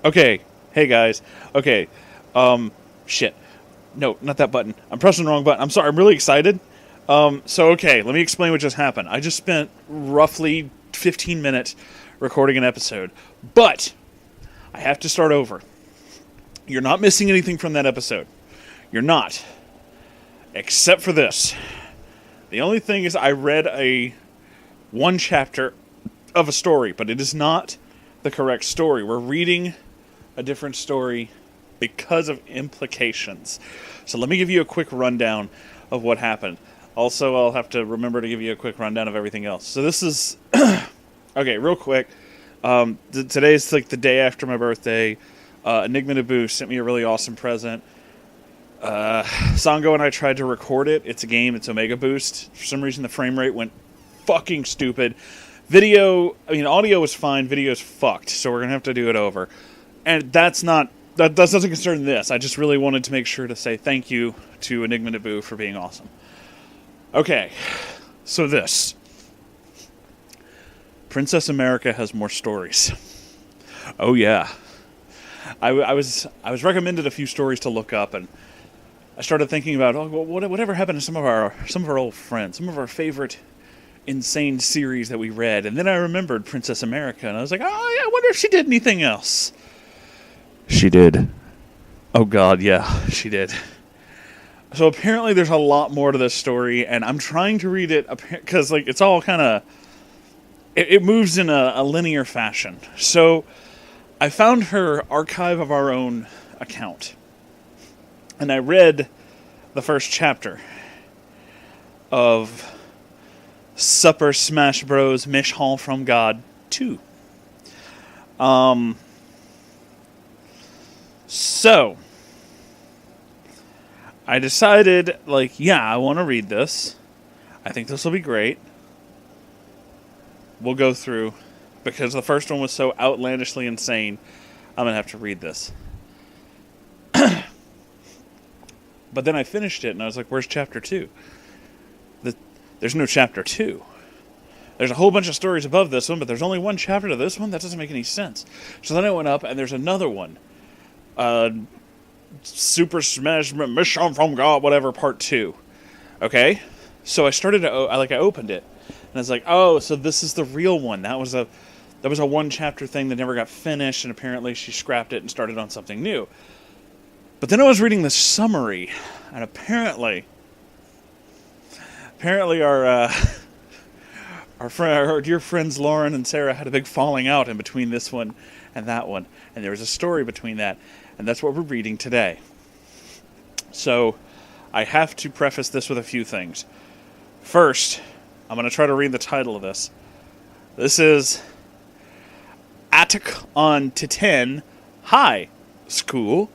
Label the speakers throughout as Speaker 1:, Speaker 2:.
Speaker 1: Okay. Hey, guys. Okay. Shit. No, not that button. I'm pressing the wrong button. I'm sorry. I'm really excited. Okay. Let me explain what just happened. I just spent roughly 15 minutes recording an episode. But I have to start over. You're not missing anything from that episode. You're not. Except for this. The only thing is I read one chapter of a story, but it is not the correct story. We're reading a different story because of implications. So let me give you a quick rundown of what happened. Also, I'll have to remember to give you a quick rundown of everything else. So this is... okay, real quick. Today's like the day after my birthday. Enigma Naboo sent me a really awesome present. Sango and I tried to record it. It's a game. It's Omega Boost. For some reason, the frame rate went fucking stupid. Audio was fine. Video's fucked. So we're going to have to do it over. And that doesn't concern this. I just really wanted to make sure to say thank you to Enigma Naboo for being awesome. Okay. So this. Princess America has more stories. Oh, yeah. I was recommended a few stories to look up, and I started thinking about whatever happened to some of our old friends, some of our favorite insane series that we read, and then I remembered Princess America, and I was like, oh, yeah, I wonder if she did anything else. She did. Oh God, yeah, she did. So apparently, there's a lot more to this story, and I'm trying to read it because it's all kind of it moves in a linear fashion. So I found her Archive of Our Own account. And I read the first chapter of Super Smash Bros. Mission from God 2. So, I decided, I want to read this. I think this will be great. We'll go through, because the first one was so outlandishly insane, I'm going to have to read this. But then I finished it, and I was like, where's chapter 2? There's no chapter 2. There's a whole bunch of stories above this one, but there's only one chapter to this one? That doesn't make any sense. So then I went up, and there's another one. Super Smash Mission from God, whatever, part 2. Okay? So I started to, I opened it, and I was like, oh, so this is the real one. That was a one-chapter thing that never got finished, and apparently she scrapped it and started on something new. But then I was reading the summary, and apparently our dear friends Lauren and Sarah had a big falling out in between this one and that one, and there was a story between that, and that's what we're reading today. So I have to preface this with a few things. First, I'm going to try to read the title of this. This is Atak on Titen. Hi, Scule.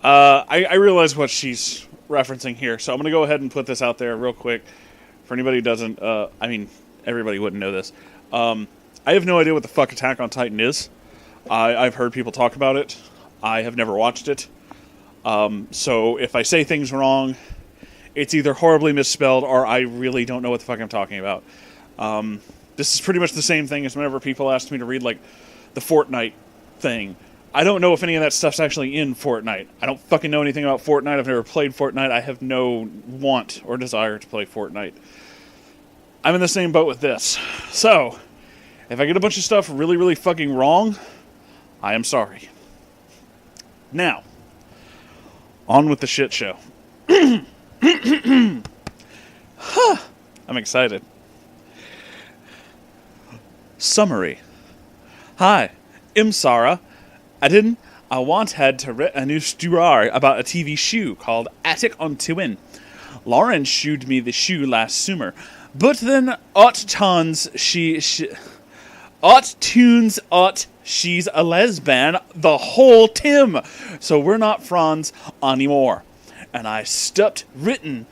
Speaker 1: I realize what she's referencing here, so I'm going to go ahead and put this out there real quick. For anybody who doesn't, everybody wouldn't know this. I have no idea what the fuck Attack on Titan is. I've heard people talk about it. I have never watched it. So if I say things wrong, it's either horribly misspelled or I really don't know what the fuck I'm talking about. This is pretty much the same thing as whenever people ask me to read, the Fortnite thing. I don't know if any of that stuff's actually in Fortnite. I don't fucking know anything about Fortnite. I've never played Fortnite. I have no want or desire to play Fortnite. I'm in the same boat with this. So, if I get a bunch of stuff really, really fucking wrong, I am sorry. Now, on with the shit show. I'm excited. Summary. Hi, I'm Sarah. I once had to read a new story about a TV show called Atak on Titin. Lauren showed me the show last summer, but then she's a lesbian the whole time, so we're not friends anymore. And I stopped written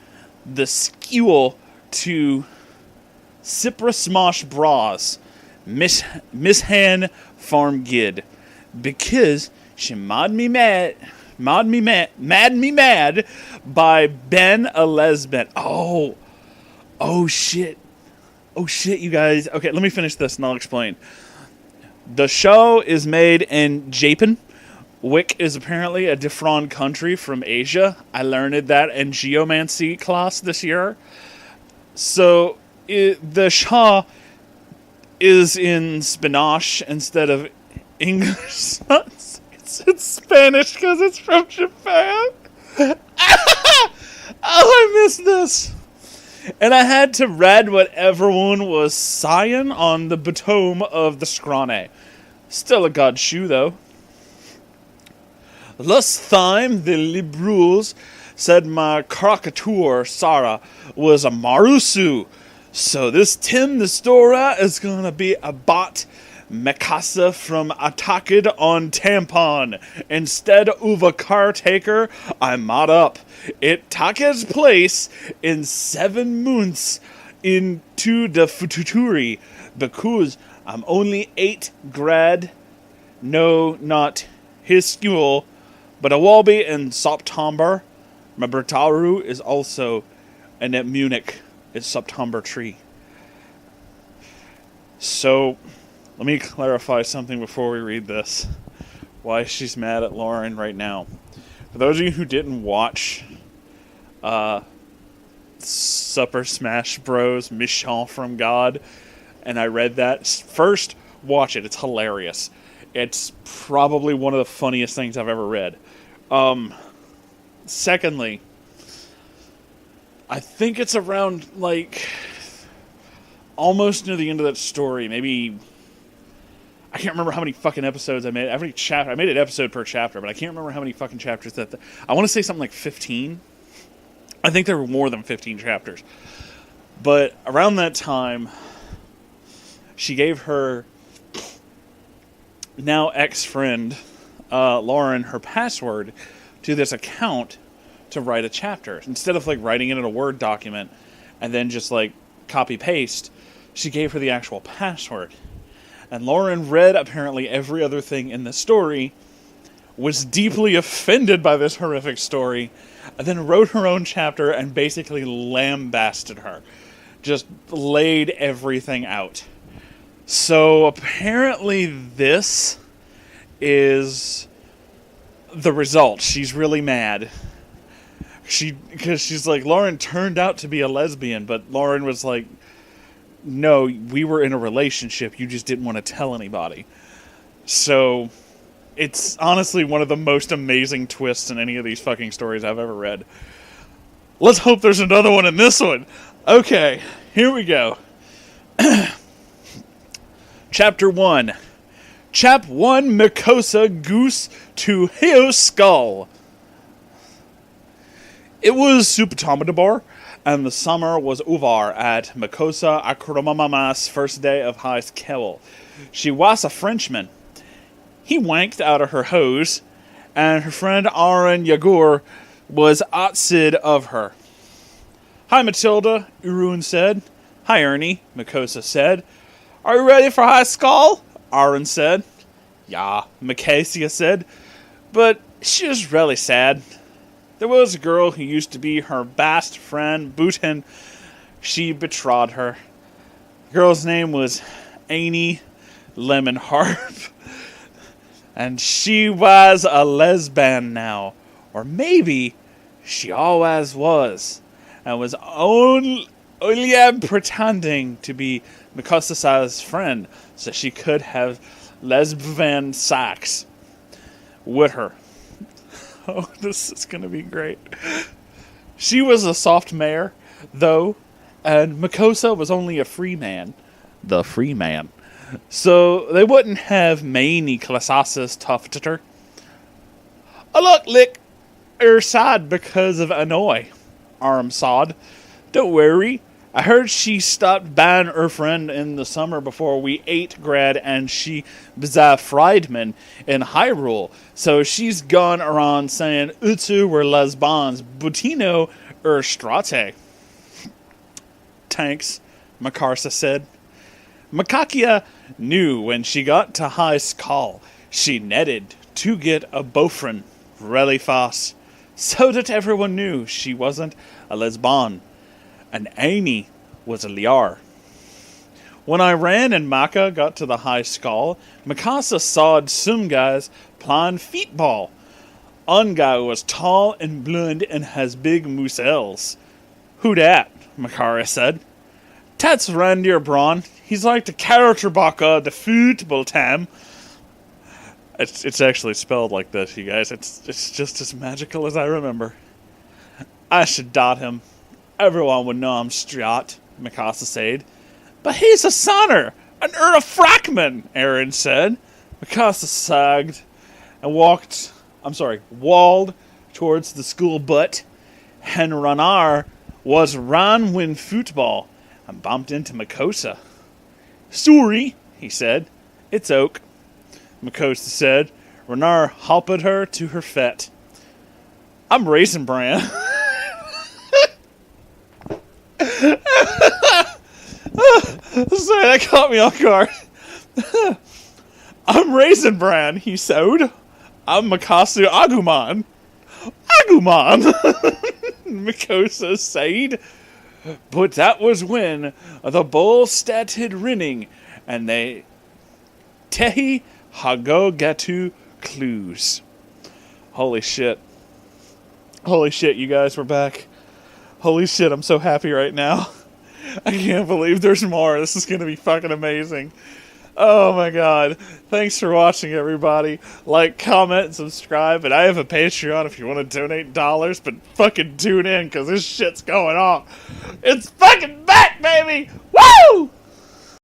Speaker 1: the Scule to Super Smash Bros. Miss Han Farm Gid. Because she made me mad by Ben a lesbian. Oh shit, you guys. Okay, let me finish this and I'll explain. The show is made in Japan. Wick is apparently a different country from Asia. I learned that in geomancy class this year. So the show is in Spanish instead of English. It's Spanish because it's from Japan. Oh, I missed this. And I had to read what everyone was sighing on the bottom of the scrane. Still a god shoe, though. Last time the liberals said my caricature, Sarah, was a Marusu. So this Tim the Story is gonna be about Mikasa from Atak on Tampon. Instead of a caretaker, I'm mod up. It takes place in 7 months into the futuri because I'm only 8 grad. No, not his school, but I will be in September. My Bertaru is also in Munich. It's September 3. So, let me clarify something before we read this. Why she's mad at Lauren right now. For those of you who didn't watch Super Smash Bros. Mission from God, and I read that, first, watch it. It's hilarious. It's probably one of the funniest things I've ever read. Secondly, I think it's around, like, almost near the end of that story. Maybe, I can't remember how many fucking episodes I made. Every chapter, I made an episode per chapter, but I can't remember how many fucking chapters that. I want to say something like 15. I think there were more than 15 chapters. But around that time, she gave her now ex-friend, Lauren, her password to this account to write a chapter. Instead of, like, writing it in a Word document and then just, like, copy-paste, she gave her the actual password. And Lauren read, apparently, every other thing in the story, was deeply offended by this horrific story, and then wrote her own chapter and basically lambasted her. Just laid everything out. So, apparently this is the result. She's really mad. Because she's like, Lauren turned out to be a lesbian, but Lauren was like, no, we were in a relationship, you just didn't want to tell anybody. So, it's honestly one of the most amazing twists in any of these fucking stories I've ever read. Let's hope there's another one in this one. Okay, here we go. Chapter 1. Chap 1, Mikasa Goose to Heo Scule. It was Supatamabar, and the summer was over at Mikasa Akromamama's first day of high school. She was a Frenchman. He wanked out of her hose, and her friend Aaron Yagur was outside of her. Hi, Matilda, Urun said. Hi, Ernie, Mikasa said. Are you ready for high school? Aaron said. Yeah, Mikasa said. But she was really sad. There was a girl who used to be her best friend, Bhutan. She betrayed her. The girl's name was Annie Lemonharp. And she was a lesbian now. Or maybe she always was. And was only pretending to be Mikasa's friend. So she could have lesbian sex with her. Oh, this is going to be great. She was a soft mare, though, and Mikasa was only a free man. The free man. So they wouldn't have many classes tufted her. I look like her sad because of Annoy, Arm sawed. Don't worry. I heard she stopped buying her friend in the summer before we ate grad, and she was a Friedman in Hyrule. So she's gone around saying Utsu were lesbans, Butino er strate. Tanks, Makarsa said. Makakia knew when she got to high school, she netted to get a boyfriend really fast, so that everyone knew she wasn't a lesbian. And Annie was a liar. When I ran and Maka got to the high skull, Mikasa sawed some guys playing feetball. Un guy was tall and blond and has big muscles. Who dat? Makara said. That's Randir Braun. He's like the character baka the football team. It's actually spelled like this, you guys. It's just as magical as I remember. I should dot him. Everyone would know I'm straight, Mikasa said. But he's a sonner, an Frachman, Aaron said. Mikasa sagged and walled towards the school butt. And Ranar was ran win football and bumped into Mikasa. Sorry, he said. It's oak. Mikasa said. Ranar helped her to her fet. I'm Raisin Bran. Sorry, that caught me off guard. I'm Raisin Bran, he said. I'm Mikasu Agumon. Agumon, Mikasa said. But that was when the bull started rinning, and they tehi hago gatu clues. Holy shit. Holy shit, you guys, we're back. Holy shit, I'm so happy right now. I can't believe there's more. This is going to be fucking amazing. Oh my god. Thanks for watching, everybody. Like, comment, and subscribe. And I have a Patreon if you want to donate dollars, but fucking tune in, because this shit's going on. It's fucking back, baby! Woo!